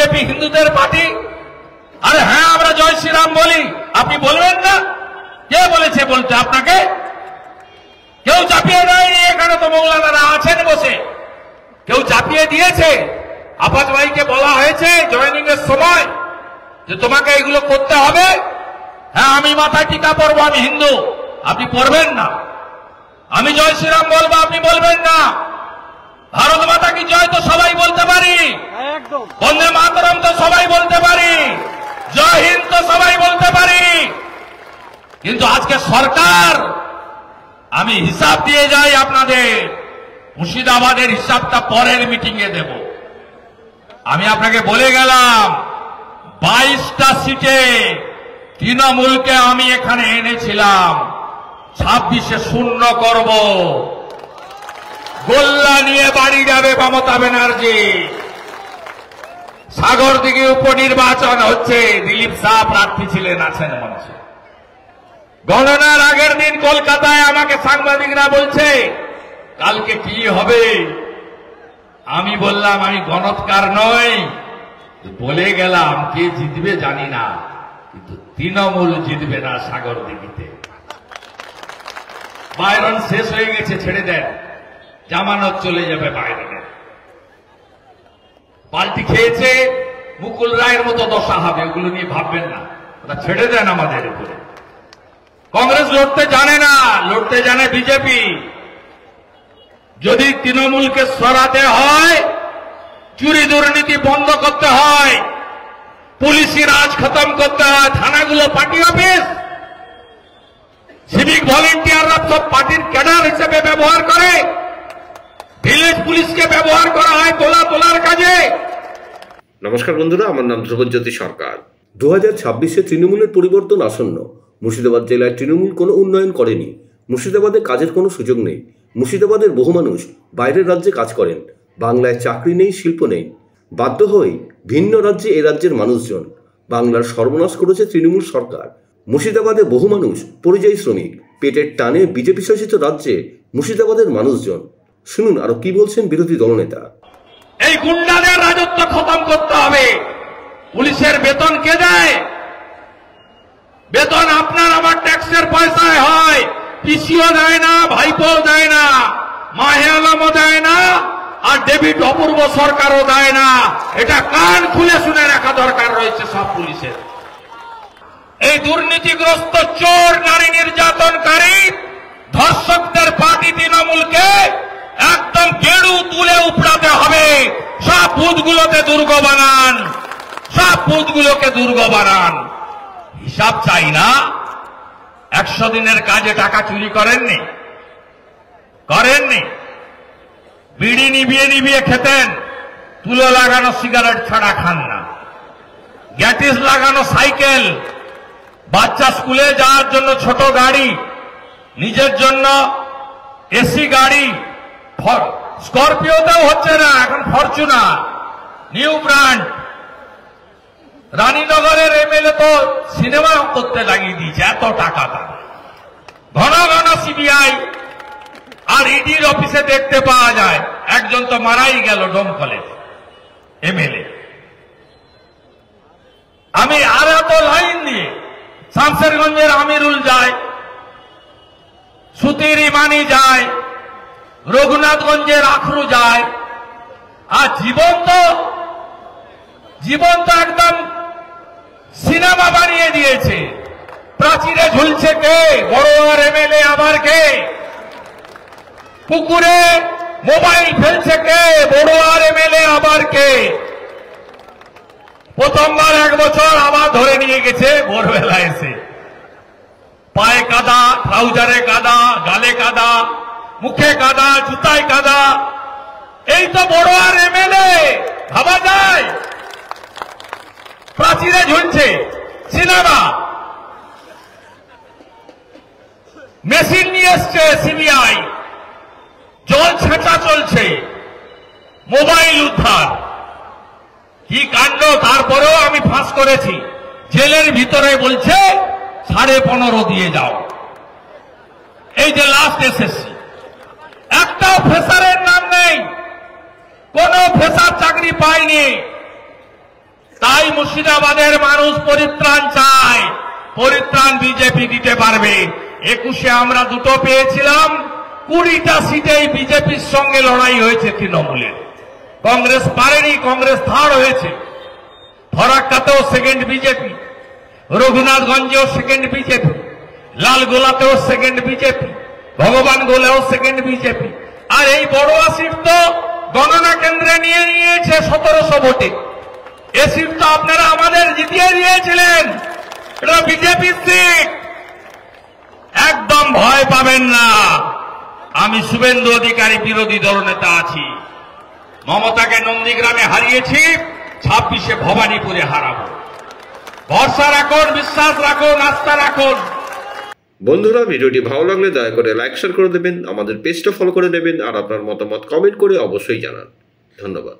BJP হিন্দুদের party. আরে হ্যাঁ, আমরা জয় শ্রীরাম বলি, আপনি বলবেন না? কে বলেছে বলতে আপনাকে? কেউ চাপিয়ে দেয়নি, এখানে তো মৌলানারা আছেন বসে, কেউ চাপিয়ে দিয়েছে? আপাত ভাইকে বলা হয়েছে জয়েনিং এর সময় যে তোমাকে এগুলো করতে হবে? হ্যাঁ, আমি মাথায় টিকা পরবো, আমি হিন্দু, আপনি পরবেন না। আমি জয় শ্রীরাম বলবো, আপনি বলবেন না। ভারত মাতা কি জয় তো সবাই বলতে পারি, বন্দে মাতরম তো সবাই বলতে পারি, জয় হিন্দ তো সবাই বলতে পারি। কিন্তু আজকে সরকার, আমি হিসাব দিয়ে যাই আপনাদের, মুর্শিদাবাদের হিসাবটা পরের মিটিং এ দেব। আমি আপনাকে বলে গেলাম 22টা সিটে তৃণমূলকে আমি এখানে এনেছিলাম, 26-এ শূন্য করব। গোল্লা নিয়ে বাড়ি যাবে মমতা ব্যানার্জি। সাগরদিঘি উপনির্বাচন হচ্ছে, দিলীপ শাহ প্রার্থী ছিলেন, আছেন মঞ্চে। গণনার আগের দিন কলকাতায় আমাকে সাংবাদিকরা বলছে কালকে কি হবে। আমি বললাম আমি গণৎকার নই, বলে গেলাম কে জিতবে জানি না, কিন্তু তৃণমূল জিতবে না সাগরদিঘিতে। বাইরন শেষ হয়ে গেছে, ছেড়ে দেন, জামানত চলে যাবে বাইরনের। পাল্টি খেয়েছে, মুকুল রায়ের মতো দশা হবে, ওগুলো নিয়ে ভাববেন না, ওটা ছেড়ে দেন আমাদের উপরে। কংগ্রেস লড়তে জানে না, লড়তে জানে বিজেপি। যদি তৃণমূলকে সরাতে হয়, চুরি দুর্নীতি বন্ধ করতে হয়, পুলিশি রাজ খতম করতে হয়, থানাগুলো পার্টি অফিস, সিভিক ভলেন্টিয়াররা সব পার্টির ক্যাডার হিসেবে ব্যবহার করে, ভিলেজ পুলিশকে ব্যবহার করা হয় তোলার কাজে। নমস্কার বন্ধুরা, আমার নাম ধ্রুবজ্যোতি সরকার। 2026-এ তৃণমূলের পরিবর্তন আসন্ন। মুর্শিদাবাদ জেলায় তৃণমূল কোনো উন্নয়ন করেনি। মুর্শিদাবাদে কাজের কোনো সুযোগ নেই। মুর্শিদাবাদের বহু মানুষ বাইরের রাজ্যে কাজ করেন। বাংলায় চাকরি নেই, শিল্প নেই। বাধ্য হয়ে ভিন্ন রাজ্যে এ রাজ্যের মানুষজন। বাংলার সর্বনাশ করেছে তৃণমূল সরকার। মুর্শিদাবাদে বহু মানুষ পরিযায়ী শ্রমিক। পেটের টানে বিজেপি শাসিত রাজ্যে মুর্শিদাবাদের মানুষজন। শুনুন আরো কি বলছেন বিরোধী দলনেতা। এই গুন্ডাদের রাজত্ব খতম করতে হবে। পুলিশের বেতন কে দেয়? বেতন আপনার আমার ট্যাক্সের পয়সায় হয়। পিসিও দেয় না, ভাইপো দেয় না, মাহে আলমও দেয় না, আর ডেভিড অপূর্ব সরকারও দেয় না। এটা কান খুলে শুনে রাখা দরকার রয়েছে সব পুলিশের। এই দুর্নীতিগ্রস্ত চোর, নারী নির্যাতনকারী, ধর্ষকদের পার্টি তৃণমূলকে একদম গেড়ু তুলে উপড়াতে হবে। সব বুথগুলোতে দুর্গ বানান, সব বুথগুলোকে দুর্গ বানান। হিসাব চাই না? 100 দিনের কাজে টাকা চুরি করেননি? বিড়ি নিভিয়ে খেতেন, তুলো লাগানো সিগারেট ছাড়া খান না। গ্যাটিস লাগানো সাইকেল, বাচ্চা স্কুলে যাওয়ার জন্য ছোট গাড়ি, নিজের জন্য এসি গাড়ি। স্করপিওতেও হচ্ছে না, এখন ফরচুনার নিউ ব্র্যান্ড। রানীনগরের এমএলএ তো সিনেমা করতে লাগিয়ে দিয়েছে, এত টাকা তার। ঘন ঘন সিবিআই আর ইডির অফিসে দেখতে পাওয়া যায়। একজন তো মারাই গেল ডোমকলে, এমএলএ। আমি আর এত লাইন দিয়ে শামশেরগঞ্জের আমিরুল যায়, সুতির ইমানি যায়, রঘুনাথগঞ্জের আখরু যায়। আর জীবন তো একদম সিনেমা বানিয়ে দিয়েছে। প্রাচীরে ঝুলছে কে? বড়োয়ার এমএলএ আবার কে? পুকুরে মোবাইল ফেলছে কে? বড়োয়ার এমএলএ আবার কে? প্রথমবার 1 বছর আবার ধরে নিয়ে গেছে ভোরবেলা এসে। পায়ে কাদা, ট্রাউজারে কাদা, গালে কাদা, মুখে কাদা, জুতায় কাদা। এই তো বড়োয়ার এমএলএ, ভাবা যায়? প্রাচীরে ঝুলছে সিনেমা। মেশিন নিয়ে এসছে সিবিআই, জল ছেঁচা চলছে, মোবাইল উদ্ধার। কি কাণ্ড! তারপরেও আমি ফাঁস করেছি। জেলের ভিতরে বলছে 15.5 দিয়ে যাও। এই যে লাস্ট এসএসসি, একটাও ফ্রেশারের নাম নেই, কোন ফ্রেশার চাকরি পায়নি। তাই মুর্শিদাবাদের মানুষ পরিত্রাণ চায়, পরিত্রাণ বিজেপি দিতে পারবে। 21-এ আমরা দুটো পেয়েছিলাম, 20টা সিটেই বিজেপির সঙ্গে লড়াই হয়েছে তৃণমূলের। কংগ্রেস পারেনি, কংগ্রেস থার্ড হয়েছে। ফরাক্কাতেও সেকেন্ড বিজেপি, রঘুনাথগঞ্জেও সেকেন্ড বিজেপি, লালগোলাতেও সেকেন্ড বিজেপি, ভগবান গোলাও সেকেন্ড বিজেপি। আর এই বড়ুয়া সিট তো গণনা কেন্দ্রে নিয়ে নিয়েছে 1700 ভোটে। এ সিট তো আপনারা আমাদের জিতিয়ে দিয়েছিলেন, এটা বিজেপির সিট। একদম ভয় পাবেন না, আমি শুভেন্দু অধিকারী বিরোধী দলনেতা আছি। মমতাকে নন্দীগ্রামে হারিয়েছি, 26-এ ভবানীপুরে হারাবো। ভরসা রাখুন, বিশ্বাস রাখুন, আস্থা রাখুন। বন্ধুরা, ভিডিওটি ভালো লাগলে দয়া করে লাইক শেয়ার করে দেবেন, আমাদের পেজটা ফলো করে নেবেন, আর আপনার মতামত কমেন্ট করে অবশ্যই জানান। ধন্যবাদ।